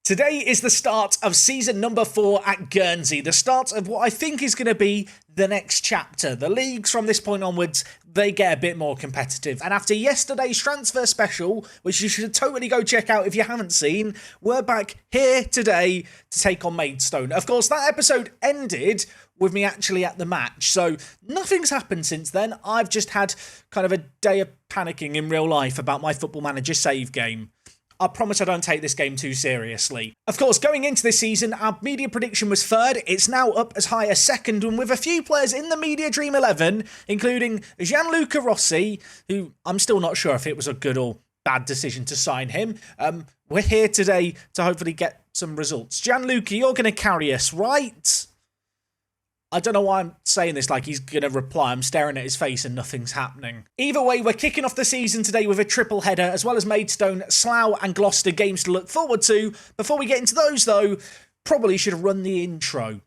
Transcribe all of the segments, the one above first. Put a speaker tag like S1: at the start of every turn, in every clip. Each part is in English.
S1: Today is the start of season number 4 at Guernsey, the start of what I think is going to be the next chapter. The leagues from this point onwards, they get a bit more competitive. And after yesterday's transfer special, which you should totally go check out if you haven't seen, we're back here today to take on Maidstone. Of course, that episode ended with me actually at the match, so nothing's happened since then. I've just had kind of a day of panicking in real life about my Football Manager save game. I promise I don't take this game too seriously. Of course, going into this season, our media prediction was third. It's now up as high as second, and with a few players in the Media Dream 11, including Gianluca Rossi, who I'm still not sure if it was a good or bad decision to sign him. We're here today to hopefully get some results. Gianluca, you're going to carry us, right? I don't know why I'm saying this like he's going to reply. I'm staring at his face and nothing's happening. Either way, we're kicking off the season today with a triple header, as well as Maidstone, Slough and Gloucester games to look forward to. Before we get into those, though, probably should run the intro.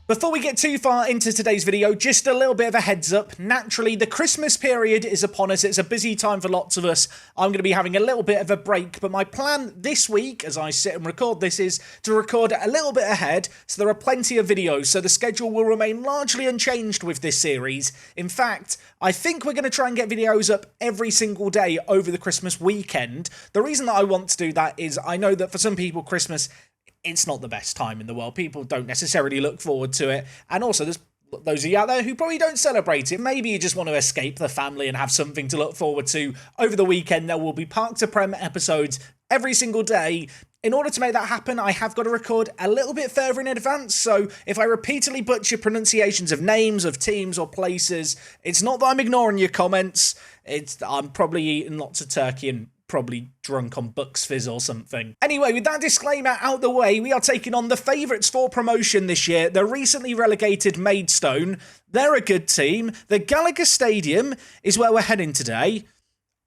S1: Before we get too far into today's video, just a little bit of a heads up. Naturally, the Christmas period is upon us. It's a busy time for lots of us. I'm going to be having a little bit of a break, but my plan this week, as I sit and record this, is to record a little bit ahead, so there are plenty of videos, so the schedule will remain largely unchanged with this series. In fact, I think we're going to try and get videos up every single day over the Christmas weekend. The reason that I want to do that is I know that for some people, Christmas, it's not the best time in the world. People don't necessarily look forward to it. And also, there's those of you out there who probably don't celebrate it. Maybe you just want to escape the family and have something to look forward to. Over the weekend, there will be Park to Prem episodes every single day. In order to make that happen, I have got to record a little bit further in advance. So if I repeatedly butcher pronunciations of names, of teams or places, it's not that I'm ignoring your comments. I'm probably eating lots of turkey and probably drunk on Bucks Fizz or something. Anyway, with that disclaimer out the way, we are taking on the favourites for promotion this year, the recently relegated Maidstone. They're a good team. The Gallagher Stadium is where we're heading today,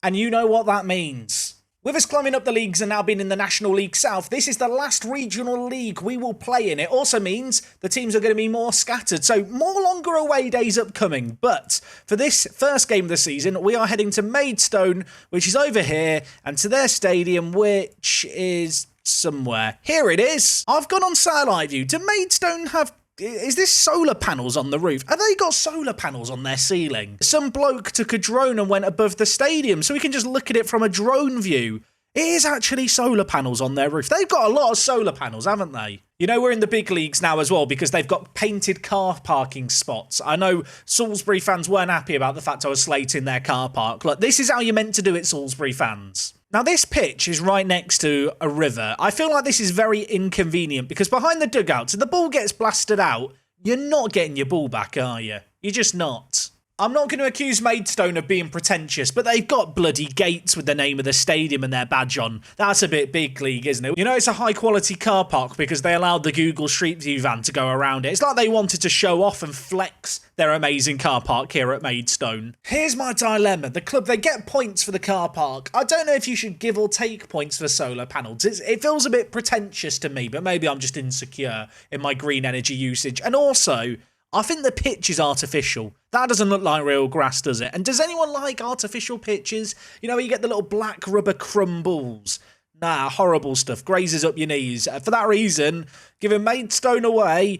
S1: and you know what that means. With us climbing up the leagues and now being in the National League South, this is the last regional league we will play in. It also means the teams are going to be more scattered, so more longer away days upcoming. But for this first game of the season, we are heading to Maidstone, which is over here, and to their stadium, which is somewhere. Here it is. I've gone on satellite view. Do Maidstone have... Is this solar panels on the roof? Have they got solar panels on their ceiling? Some bloke took a drone and went above the stadium so we can just look at it from a drone view. It is actually solar panels on their roof. They've got a lot of solar panels, haven't they? You know, we're in the big leagues now as well because they've got painted car parking spots. I know Salisbury fans weren't happy about the fact I was slating their car park. Look, this is how you're meant to do it, Salisbury fans. Now, this pitch is right next to a river. I feel like this is very inconvenient because behind the dugouts, if the ball gets blasted out, you're not getting your ball back, are you? You're just not. I'm not going to accuse Maidstone of being pretentious, but they've got bloody gates with the name of the stadium and their badge on. That's a bit big league, isn't it? You know, it's a high-quality car park because they allowed the Google Street View van to go around it. It's like they wanted to show off and flex their amazing car park here at Maidstone. Here's my dilemma. The club, they get points for the car park. I don't know if you should give or take points for solar panels. It feels a bit pretentious to me, but maybe I'm just insecure in my green energy usage. And also, I think the pitch is artificial. That doesn't look like real grass, does it? And does anyone like artificial pitches? You know, where you get the little black rubber crumbles. Nah, horrible stuff. Grazes up your knees. For that reason, giving Maidstone away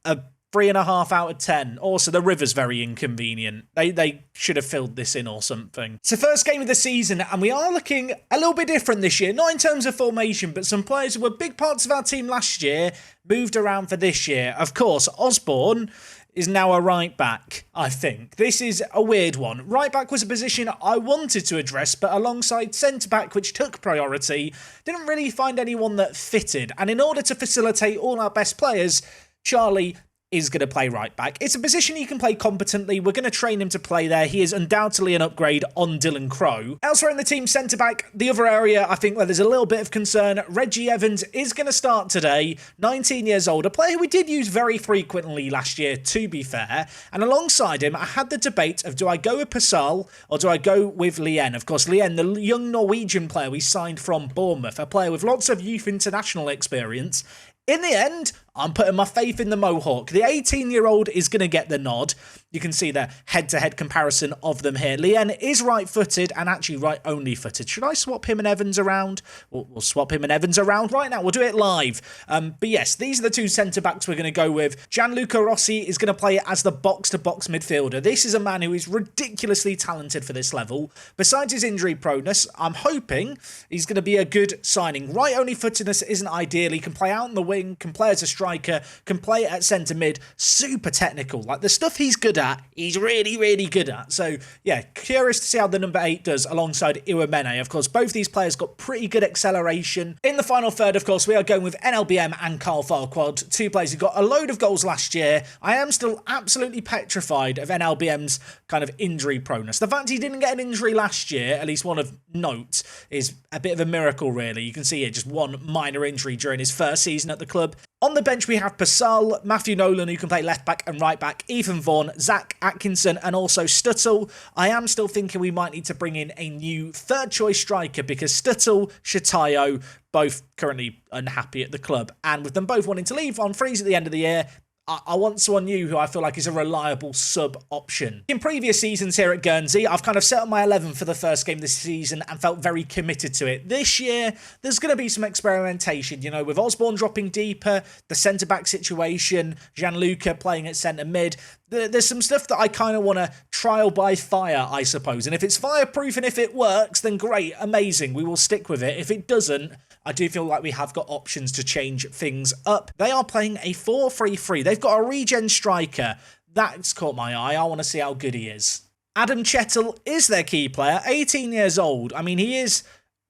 S1: a 3.5 out of 10. Also, the river's very inconvenient. They should have filled this in or something. It's the first game of the season, and we are looking a little bit different this year. Not in terms of formation, but some players who were big parts of our team last year moved around for this year. Of course, Osborne is now a right back, I think. This is a weird one. Right back was a position I wanted to address, but alongside centre back, which took priority, didn't really find anyone that fitted. And in order to facilitate all our best players, Charlie is going to play right back. It's a position he can play competently. We're going to train him to play there. He is undoubtedly an upgrade on Dylan Crowe. Elsewhere in the team, centre-back, the other area I think where there's a little bit of concern, Reggie Evans is going to start today, 19 years old, a player who we did use very frequently last year, to be fair. And alongside him, I had the debate of do I go with Pascal or do I go with Lien? Of course, Lien, the young Norwegian player we signed from Bournemouth, a player with lots of youth international experience. In the end, I'm putting my faith in the Mohawk. The 18-year-old is going to get the nod. You can see the head-to-head comparison of them here. Lien is right-footed and actually right-only-footed. Should I swap him and Evans around? We'll swap him and Evans around right now. We'll do it live. But yes, these are the two centre-backs we're going to go with. Gianluca Rossi is going to play as the box-to-box midfielder. This is a man who is ridiculously talented for this level. Besides his injury proneness, I'm hoping he's going to be a good signing. Right-only-footedness isn't ideal. He can play out on the wing, can play as a striker, can play at centre-mid. Super technical. Like, the stuff he's good at, he's really, really good at. So, yeah, curious to see how the number 8 does alongside Iwamene. Of course, both these players got pretty good acceleration. In the final third, of course, we are going with NLBM and Carl Farquhar, two players who got a load of goals last year. I am still absolutely petrified of NLBM's kind of injury proneness. The fact he didn't get an injury last year, at least one of note, is a bit of a miracle, really. You can see here just one minor injury during his first season at the club. On the bench, we have Pascal, Matthew Nolan, who can play left-back and right-back, Ethan Vaughan, Zach Atkinson, and also Stuttle. I am still thinking we might need to bring in a new third-choice striker because Stuttle, Shatayo, both currently unhappy at the club. And with them both wanting to leave on freeze at the end of the year, I want someone new who I feel like is a reliable sub option. In previous seasons here at Guernsey, I've kind of set up my 11 for the first game this season and felt very committed to it. This year, there's going to be some experimentation, you know, with Osborne dropping deeper, the centre-back situation, Gianluca playing at centre-mid. There's some stuff that I kind of want to trial by fire, I suppose. And if it's fireproof and if it works, then great, amazing. We will stick with it. If it doesn't, I do feel like we have got options to change things up. They are playing a 4-3-3. They've got a regen striker. That's caught my eye. I want to see how good he is. Adam Chettle is their key player, 18 years old. I mean, he is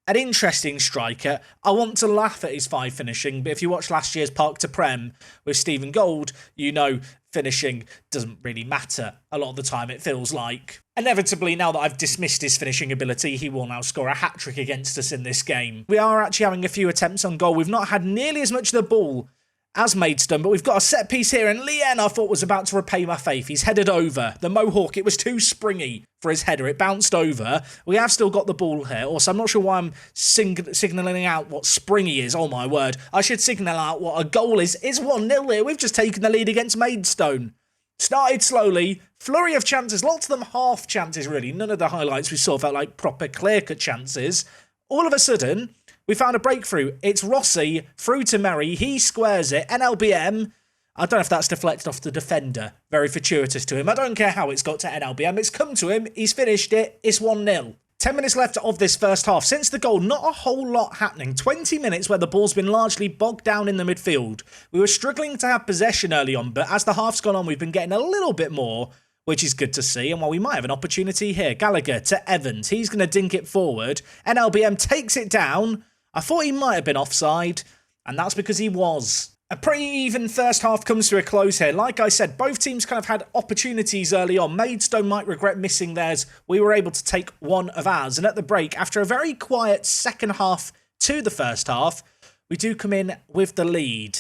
S1: an interesting striker. I want to laugh at his 5 finishing, but if you watch last year's Park to Prem with Stephen Gold, you know finishing doesn't really matter a lot of the time, it feels like. Inevitably, now that I've dismissed his finishing ability, he will now score a hat-trick against us in this game. We are actually having a few attempts on goal. We've not had nearly as much of the ball as Maidstone, but we've got a set piece here, and Lien, I thought, was about to repay my faith. He's headed over. The Mohawk, it was too springy for his header. It bounced over. We have still got the ball here. Also, I'm not sure why I'm signalling out what springy is. Oh, my word. I should signal out what a goal is. It's 1-0 here. We've just taken the lead against Maidstone. Started slowly. Flurry of chances. Lots of them half chances, really. None of the highlights we saw felt like proper clear-cut chances. All of a sudden, we found a breakthrough. It's Rossi through to Murray. He squares it. NLBM. I don't know if that's deflected off the defender. Very fortuitous to him. I don't care how it's got to NLBM. It's come to him. He's finished it. It's 1-0. 10 minutes left of this first half. Since the goal, not a whole lot happening. 20 minutes where the ball's been largely bogged down in the midfield. We were struggling to have possession early on, but as the half's gone on, we've been getting a little bit more, which is good to see. And while we might have an opportunity here, Gallagher to Evans. He's going to dink it forward. NLBM takes it down. I thought he might have been offside, and that's because he was. A pretty even first half comes to a close here. Like I said, both teams kind of had opportunities early on. Maidstone might regret missing theirs. We were able to take one of ours. And at the break, after a very quiet second half to the first half, we do come in with the lead.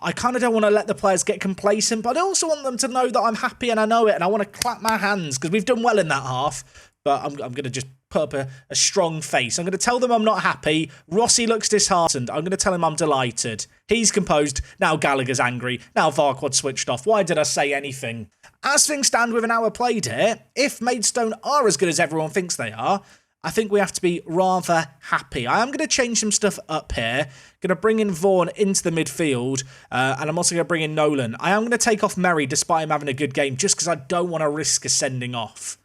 S1: I kind of don't want to let the players get complacent, but I also want them to know that I'm happy and I know it, and I want to clap my hands because we've done well in that half. But I'm going to just put up a strong face. I'm going to tell them I'm not happy. Rossi looks disheartened. I'm going to tell him I'm delighted. He's composed. Now Gallagher's angry. Now Farquhar switched off. Why did I say anything? As things stand with an hour played here, if Maidstone are as good as everyone thinks they are, I think we have to be rather happy. I am going to change some stuff up here. Going to bring in Vaughan into the midfield. And I'm also going to bring in Nolan. I am going to take off Murray despite him having a good game just because I don't want to risk a sending off.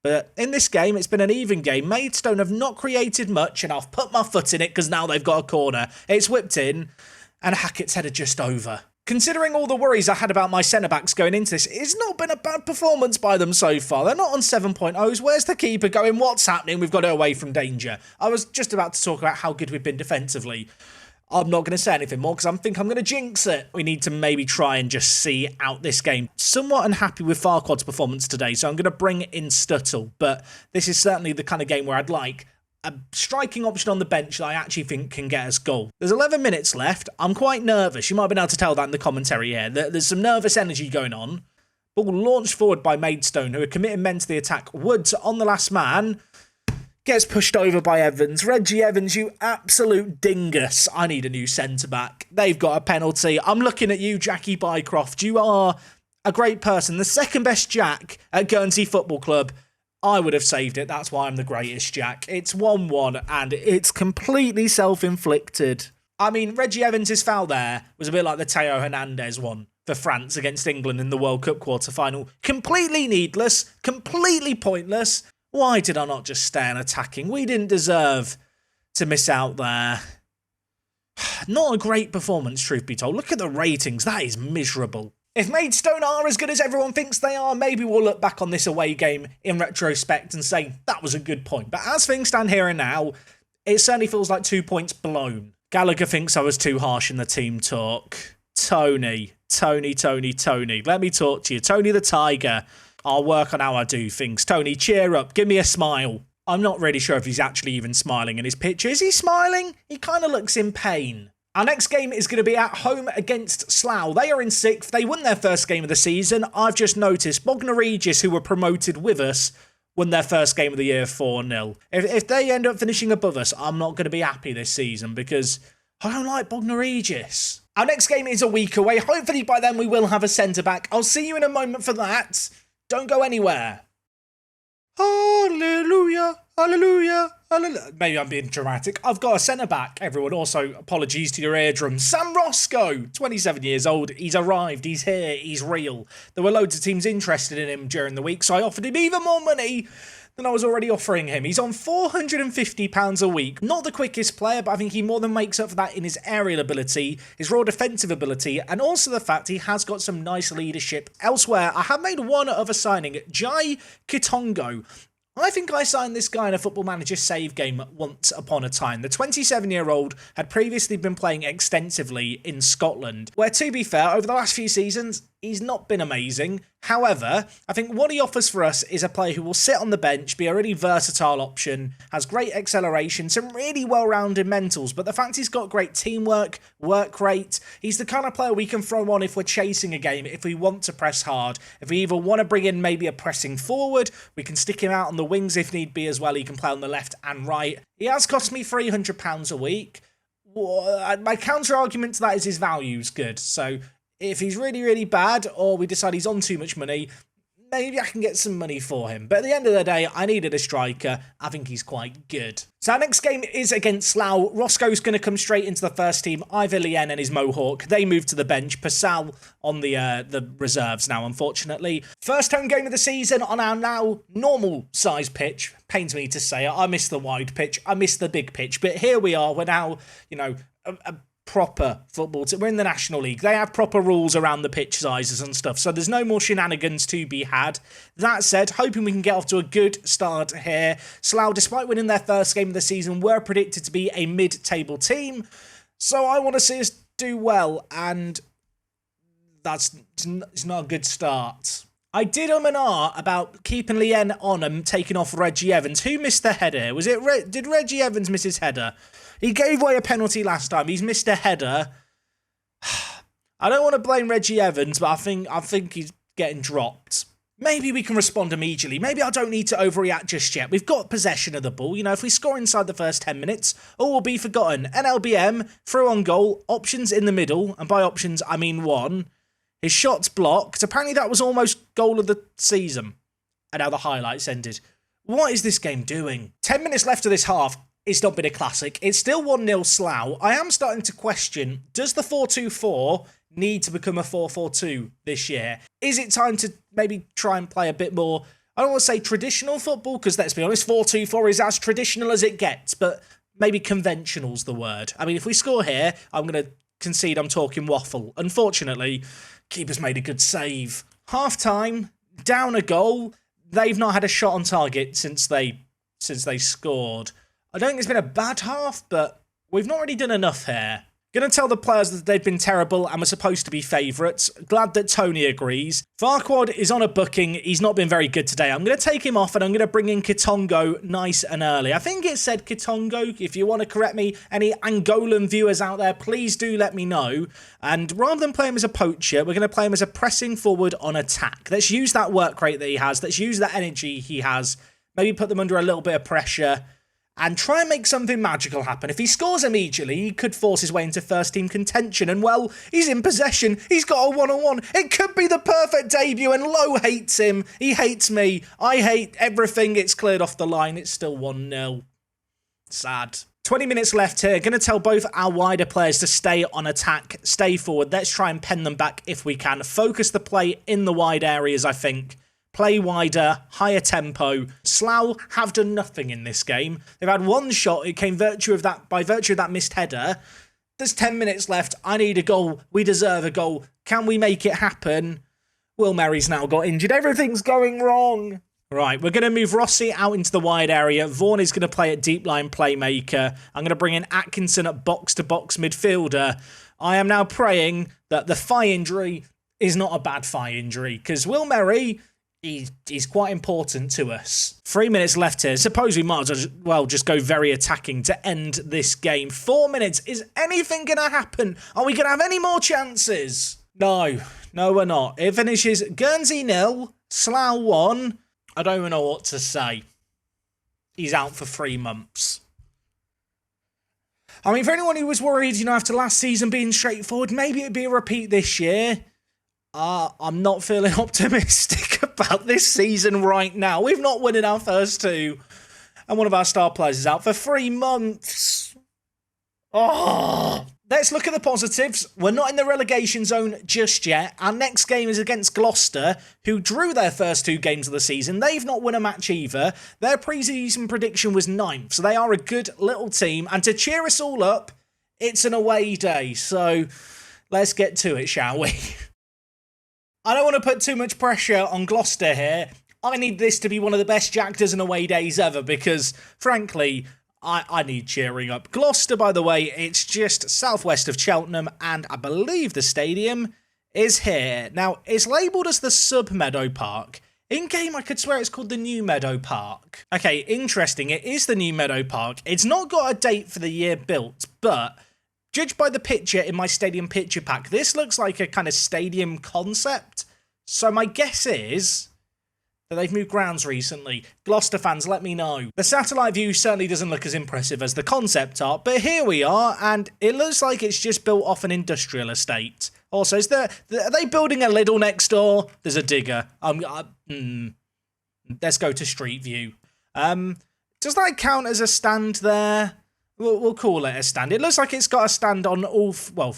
S1: But in this game, it's been an even game. Maidstone have not created much, and I've put my foot in it because now they've got a corner. It's whipped in, and Hackett's headed just over. Considering all the worries I had about my centre-backs going into this, it's not been a bad performance by them so far. They're not on 7.0s. Where's the keeper going? What's happening? We've got it away from danger. I was just about to talk about how good we've been defensively. I'm not going to say anything more because I think I'm going to jinx it. We need to maybe try and just see out this game. Somewhat unhappy with Farquhar's performance today, so I'm going to bring in Stuttle. But this is certainly the kind of game where I'd like a striking option on the bench that I actually think can get us goal. There's 11 minutes left. I'm quite nervous. You might have been able to tell that in the commentary here. There's some nervous energy going on. Ball launched forward by Maidstone, who are committing men to the attack. Woods on the last man. Gets pushed over by Evans. Reggie Evans, you absolute dingus. I need a new centre-back. They've got a penalty. I'm looking at you, Jackie Bycroft. You are a great person. The second best Jack at Guernsey Football Club. I would have saved it. That's why I'm the greatest Jack. It's 1-1 and it's completely self-inflicted. I mean, Reggie Evans' foul there was a bit like the Theo Hernandez one for France against England in the World Cup quarter-final. Completely needless, completely pointless. Why did I not just stay on attacking? We didn't deserve to miss out there. Not a great performance, truth be told. Look at the ratings. That is miserable. If Maidstone are as good as everyone thinks they are, maybe we'll look back on this away game in retrospect and say that was a good point. But as things stand here and now, it certainly feels like 2 points blown. Gallagher thinks I was too harsh in the team talk. Tony. Let me talk to you. Tony the Tiger. I'll work on how I do things. Tony, cheer up. Give me a smile. I'm not really sure if he's actually even smiling in his picture. Is he smiling? He kind of looks in pain. Our next game is going to be at home against Slough. They are in 6th. They won their first game of the season. I've just noticed Bognor Regis, who were promoted with us, won their first game of the year 4-0. If they end up finishing above us, I'm not going to be happy this season because I don't like Bognor Regis. Our next game is a week away. Hopefully by then we will have a centre-back. I'll see you in a moment for that. Don't go anywhere. Hallelujah, hallelujah, hallelujah. Maybe I'm being dramatic. I've got a centre-back, everyone. Also, apologies to your eardrums. Sam Roscoe, 27 years old. He's arrived. He's here. He's real. There were loads of teams interested in him during the week, so I offered him even more money than I was already offering him. He's on £450 a week. Not the quickest player, but I think he more than makes up for that in his aerial ability, his raw defensive ability, and also the fact he has got some nice leadership. Elsewhere, I have made one other signing, Jai Kitongo. I think I signed this guy in a Football Manager save game once upon a time. The 27-year-old had previously been playing extensively in Scotland, where, to be fair, over the last few seasons, he's not been amazing. However, I think what he offers for us is a player who will sit on the bench, be a really versatile option, has great acceleration, some really well-rounded mentals, but the fact he's got great teamwork, work rate, he's the kind of player we can throw on if we're chasing a game, if we want to press hard. If we either want to bring in maybe a pressing forward, we can stick him out on the wings if need be as well. He can play on the left and right. He has cost me £300 a week. My counter-argument to that is his value's good, so if he's really, really bad, or we decide he's on too much money, maybe I can get some money for him. But at the end of the day, I needed a striker. I think he's quite good. So our next game is against Slough. Roscoe's going to come straight into the first team. Ivor Lien and his Mohawk, they move to the bench. Pascal on the reserves now, unfortunately. First home game of the season on our now normal size pitch. Pains me to say it. I miss the wide pitch. I miss the big pitch. But here we are. We're now, a proper football team. We're in the National League. They have proper rules around the pitch sizes and stuff, so there's no more shenanigans to be had. That said, hoping we can get off to a good start here. Slough, despite winning their first game of the season, were predicted to be a mid-table team, so I want to see us do well, and it's not a good start. I did and ah about keeping Lien on and taking off Reggie Evans. Who missed the header? Did Reggie Evans miss his header? He gave away a penalty last time. He's missed a header. I don't want to blame Reggie Evans, but I think he's getting dropped. Maybe we can respond immediately. Maybe I don't need to overreact just yet. We've got possession of the ball. If we score inside the first 10 minutes, all will be forgotten. NLBM, through on goal, options in the middle, and by options, I mean one. His shot's blocked. Apparently that was almost goal of the season. And now the highlights ended. What is this game doing? 10 minutes left of this half. It's not been a classic. It's still 1-0 Slough. I am starting to question, does the 4-2-4 need to become a 4-4-2 this year? Is it time to maybe try and play a bit more, I don't want to say traditional football, because let's be honest, 4-2-4 is as traditional as it gets, but maybe conventional's the word. I mean, if we score here, I'm going to concede I'm talking waffle. Unfortunately, keeper's made a good save. Half-time, down a goal. They've not had a shot on target since they scored. I don't think it's been a bad half, but we've not really done enough here. Going to tell the players that they've been terrible and were supposed to be favourites. Glad that Tony agrees. Farquad is on a booking. He's not been very good today. I'm going to take him off and I'm going to bring in Kitongo nice and early. I think it said Kitongo. If you want to correct me, any Angolan viewers out there, please do let me know. And rather than play him as a poacher, we're going to play him as a pressing forward on attack. Let's use that work rate that he has. Let's use that energy he has. maybe put them under a little bit of pressure, and try and make something magical happen. If he scores immediately, he could force his way into first-team contention. And, well, he's in possession. He's got a one-on-one. It could be the perfect debut, and Lowe hates him. He hates me. I hate everything. It's cleared off the line. It's still 1-0. Sad. 20 minutes left here. Going to tell both our wider players to stay on attack, stay forward. Let's try and pen them back if we can. Focus the play in the wide areas, I think. Play wider, higher tempo. Slough have done nothing in this game. They've had one shot. It came by virtue of that missed header. There's 10 minutes left. I need a goal. We deserve a goal. Can we make it happen? Will Mary's now got injured. Everything's going wrong. Right, we're going to move Rossi out into the wide area. Vaughan is going to play at deep line playmaker. I'm going to bring in Atkinson at box-to-box midfielder. I am now praying that the thigh injury is not a bad thigh injury, because Will Mary... He's quite important to us. 3 minutes left here. Suppose we might as well just go very attacking to end this game. 4 minutes. Is anything going to happen? Are we going to have any more chances? No, we're not. It finishes Guernsey 0, Slough 1. I don't even know what to say. He's out for 3 months. I mean, for anyone who was worried, after last season being straightforward, maybe it'd be a repeat this year. I'm not feeling optimistic about this season right now. We've not won in our first 2. And one of our star players is out for 3 months. Oh. Let's look at the positives. We're not in the relegation zone just yet. Our next game is against Gloucester, who drew their first 2 games of the season. They've not won a match either. Their pre-season prediction was 9th, so they are a good little team. And to cheer us all up, it's an away day. So let's get to it, shall we? I don't want to put too much pressure on Gloucester here. I need this to be one of the best Jack Dozen away days ever because, frankly, I need cheering up. Gloucester, by the way, it's just southwest of Cheltenham, and I believe the stadium is here. Now, it's labelled as the Sub Meadow Park. In-game, I could swear it's called the New Meadow Park. Okay, interesting. It is the New Meadow Park. It's not got a date for the year built, but... judged by the picture in my stadium picture pack, this looks like a kind of stadium concept. So my guess is that they've moved grounds recently. Gloucester fans, let me know. The satellite view certainly doesn't look as impressive as the concept art, but here we are, and it looks like it's just built off an industrial estate. Also, are they building a Lidl next door? There's a digger. Let's go to Street View. Does that count as a stand there? We'll call it a stand. It looks like it's got a stand on all 4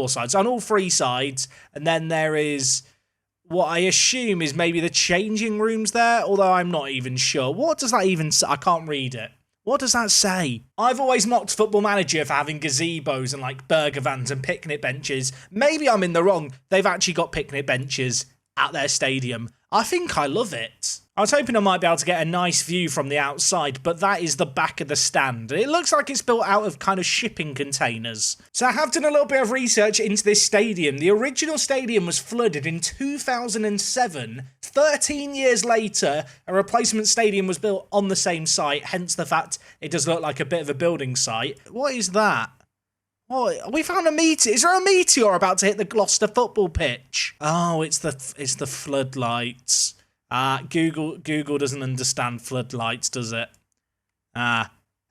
S1: sides. On all 3 sides. And then there is what I assume is maybe the changing rooms there, although I'm not even sure. What does that even say? I can't read it. What does that say? I've always mocked Football Manager for having gazebos and burger vans and picnic benches. Maybe I'm in the wrong. They've actually got picnic benches at their stadium. I think I love it. I was hoping I might be able to get a nice view from the outside, but that is the back of the stand. It looks like it's built out of kind of shipping containers. So I have done a little bit of research into this stadium. The original stadium was flooded in 2007. 13 years later, a replacement stadium was built on the same site, hence the fact it does look like a bit of a building site. What is that? Oh, we found a meteor. Is there a meteor about to hit the Gloucester football pitch? Oh, it's the floodlights. Google doesn't understand floodlights, does it?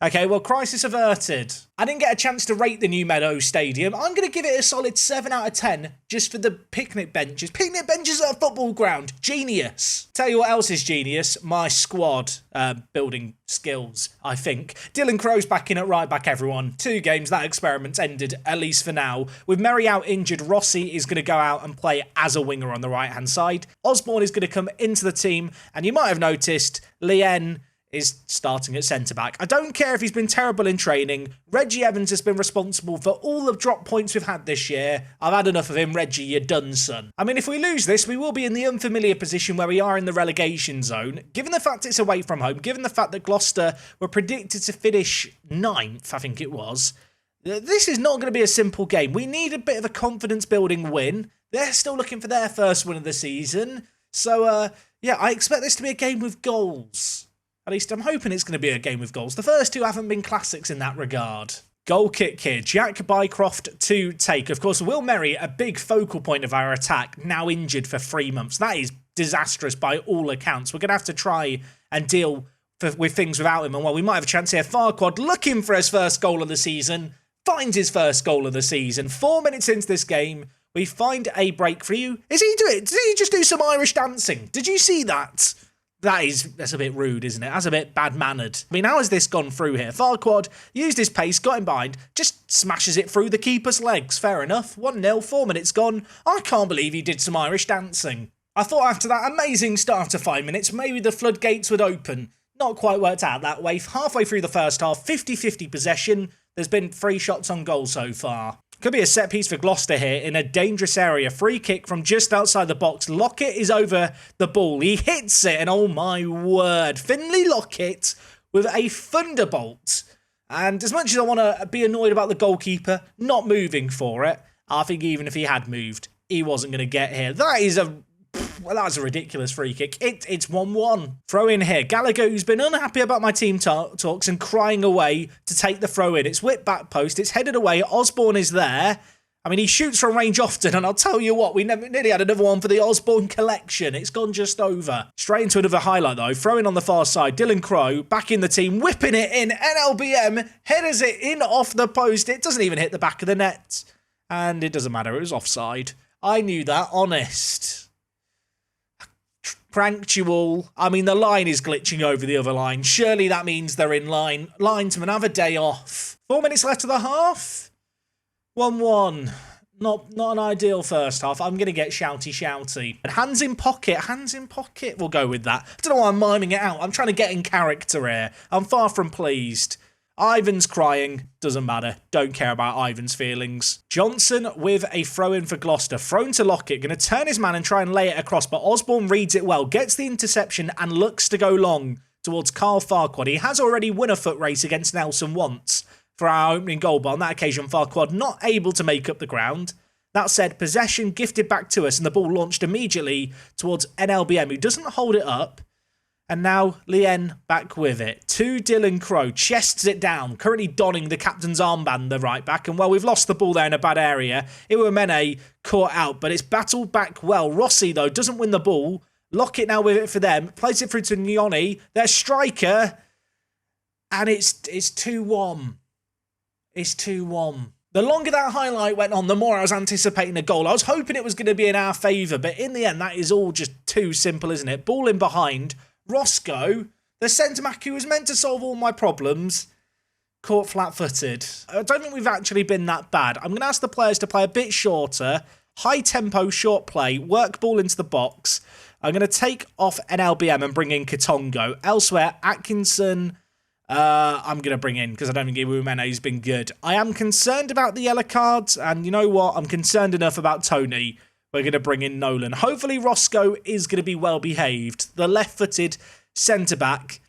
S1: Okay, well, crisis averted. I didn't get a chance to rate the New Meadow Stadium. I'm going to give it a solid 7 out of 10 just for the picnic benches. Picnic benches at a football ground. Genius. Tell you what else is genius. My squad building skills, I think. Dylan Crow's back in at right back, everyone. 2 games. That experiment's ended, at least for now. With Murray out injured, Rossi is going to go out and play as a winger on the right-hand side. Osborne is going to come into the team. And you might have noticed, Lien is starting at centre-back. I don't care if he's been terrible in training. Reggie Evans has been responsible for all the drop points we've had this year. I've had enough of him, Reggie, you're done, son. I mean, if we lose this, we will be in the unfamiliar position where we are in the relegation zone. Given the fact it's away from home, given the fact that Gloucester were predicted to finish 9th, I think it was, this is not going to be a simple game. We need a bit of a confidence-building win. They're still looking for their first win of the season. So, yeah, I expect this to be a game with goals. At least I'm hoping it's going to be a game with goals. The first 2 haven't been classics in that regard. Goal kick here. Jack Bycroft to take. Of course, Will Merry, a big focal point of our attack, now injured for 3 months. That is disastrous by all accounts. We're going to have to try and deal with things without him. And well, we might have a chance here. Farquad looking for his first goal of the season. Finds his first goal of the season. 4 minutes into this game, we find a break for you. Did he just do some Irish dancing? Did you see that? That's a bit rude, isn't it? That's a bit bad-mannered. I mean, how has this gone through here? Farquad used his pace, got him behind, just smashes it through the keeper's legs. Fair enough. 1-0, 4 minutes gone. I can't believe he did some Irish dancing. I thought after that amazing start to 5 minutes, maybe the floodgates would open. Not quite worked out that way. Halfway through the first half, 50-50 possession. There's been 3 shots on goal so far. Could be a set piece for Gloucester here in a dangerous area. Free kick from just outside the box. Lockett is over the ball. He hits it, and oh my word. Finlay Lockett with a thunderbolt. And as much as I want to be annoyed about the goalkeeper not moving for it, I think even if he had moved, he wasn't going to get here. That's a ridiculous free kick. It's 1-1. Throw in here. Gallagher, who's been unhappy about my team talks and crying away to take the throw in. It's whipped back post. It's headed away. Osborne is there. I mean, he shoots from range often, and I'll tell you what, we nearly had another one for the Osborne collection. It's gone just over. Straight into another highlight, though. Throwing on the far side. Dylan Crowe back in the team, whipping it in. NLBM headers it in off the post. It doesn't even hit the back of the net. And it doesn't matter. It was offside. I knew that, honest. Pranked you all. I mean, the line is glitching over the other line. Surely that means they're in line. Linesmen have a day off. 4 minutes left of the half. 1-1. Not an ideal first half. I'm going to get shouty. And hands in pocket. We'll go with that. I don't know why I'm miming it out. I'm trying to get in character here. I'm far from pleased. Ivan's crying. Doesn't matter. Don't care about Ivan's feelings. Johnson with a throw-in for Gloucester. Thrown to Lockett. Going to turn his man and try and lay it across. But Osborne reads it well. Gets the interception and looks to go long towards Carl Farquad. He has already won a foot race against Nelson once for our opening goal. But on that occasion, Farquad not able to make up the ground. That said, possession gifted back to us. And the ball launched immediately towards NLBM, who doesn't hold it up. And now Lien back with it. To Dylan Crowe. Chests it down. Currently donning the captain's armband, the right back. And well, we've lost the ball there in a bad area. Iwamene caught out, but it's battled back well. Rossi, though, doesn't win the ball. Lockett now with it for them. Plays it through to Nyoni. Their striker. And it's 2-1. It's 2-1. The longer that highlight went on, the more I was anticipating a goal. I was hoping it was going to be in our favour, but in the end, that is all just too simple, isn't it? Ball in behind. Roscoe, the centre-back who was meant to solve all my problems, caught flat-footed. I don't think we've actually been that bad. I'm going to ask the players to play a bit shorter, high-tempo, short play, work ball into the box. I'm going to take off NLBM and bring in Katongo. Elsewhere, Atkinson, I'm going to bring in because I don't think Iwumene's been good. I am concerned about the yellow cards, and you know what? I'm concerned enough about Tony. We're going to bring in Nolan. Hopefully Roscoe is going to be well behaved. The left-footed centre-back.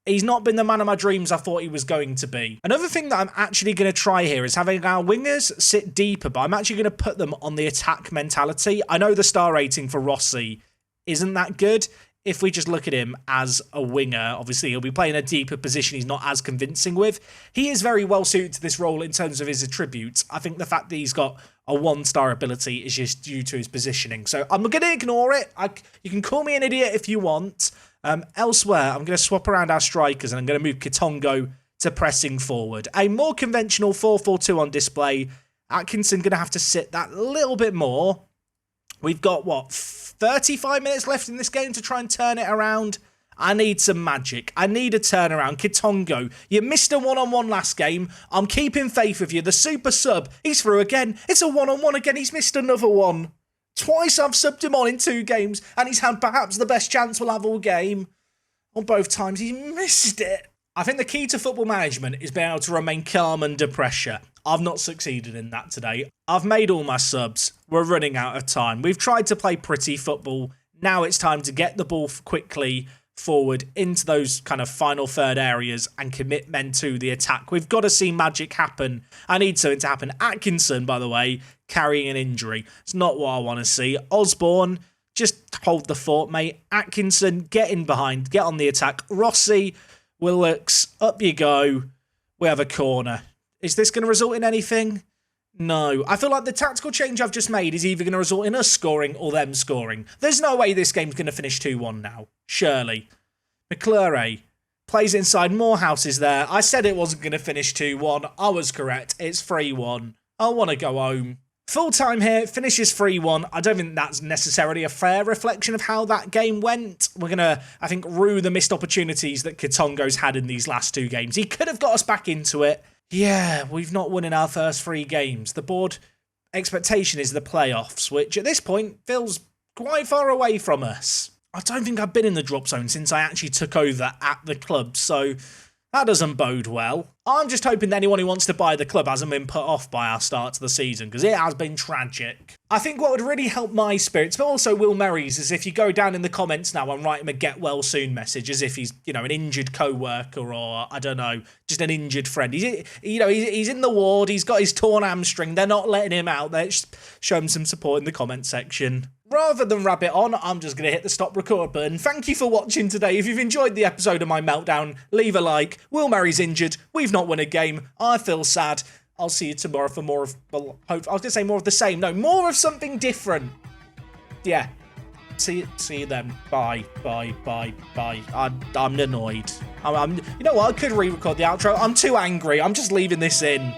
S1: He's not been the man of my dreams I thought he was going to be. Another thing that I'm actually going to try here is having our wingers sit deeper, but I'm actually going to put them on the attack mentality. I know the star rating for Rossi isn't that good. If we just look at him as a winger, obviously he'll be playing a deeper position he's not as convincing with. He is very well suited to this role in terms of his attributes. I think the fact that he's got a 1-star ability is just due to his positioning. So I'm going to ignore it. You can call me an idiot if you want. Elsewhere, I'm going to swap around our strikers and I'm going to move Kitongo to pressing forward. A more conventional 4-4-2 on display. Atkinson going to have to sit that little bit more. We've got, 35 minutes left in this game to try and turn it around. I need some magic. I need a turnaround. Kitongo, you missed a one-on-one last game. I'm keeping faith with you. The super sub, he's through again. It's a one-on-one again. He's missed another one. Twice I've subbed him on in 2 games, and he's had perhaps the best chance we'll have all game. On both times, he missed it. I think the key to football management is being able to remain calm under pressure. I've not succeeded in that today. I've made all my subs. We're running out of time. We've tried to play pretty football. Now it's time to get the ball quickly forward into those kind of final third areas and commit men to the attack. We've got to see magic happen. I need something to happen. Atkinson, by the way, carrying an injury. It's not what I want to see. Osborne, just hold the fort, mate. Atkinson, get in behind. Get on the attack. Rossi, Willox, up you go. We have a corner. Is this going to result in anything? No, I feel like the tactical change I've just made is either going to result in us scoring or them scoring. There's no way this game's going to finish 2-1 now. Surely. McClure plays inside. Morehouse is there. I said it wasn't going to finish 2-1. I was correct. It's 3-1. I want to go home. Full time here, finishes 3-1. I don't think that's necessarily a fair reflection of how that game went. We're going to, I think, rue the missed opportunities that Katongo's had in these last 2 games. He could have got us back into it. Yeah, we've not won in our first 3 games. The board expectation is the playoffs, which at this point feels quite far away from us. I don't think I've been in the drop zone since I actually took over at the club, so that doesn't bode well. I'm just hoping that anyone who wants to buy the club hasn't been put off by our start to the season, because it has been tragic. I think what would really help my spirits, but also Will Merry's, is if you go down in the comments now and write him a get well soon message, as if he's, you know, an injured co-worker or, I don't know, just an injured friend. He's in the ward, he's got his torn hamstring, they're not letting him out. Let's show him some support in the comment section. Rather than wrap it on, I'm just going to hit the stop record button. Thank you for watching today. If you've enjoyed the episode of my meltdown, leave a like. Will Merry's injured. We've not won a game. I feel sad. I'll see you tomorrow for more of, well, I was going to say more of the same. No, more of something different. Yeah. See you then. Bye. I'm annoyed. You know what? I could re-record the outro. I'm too angry. I'm just leaving this in.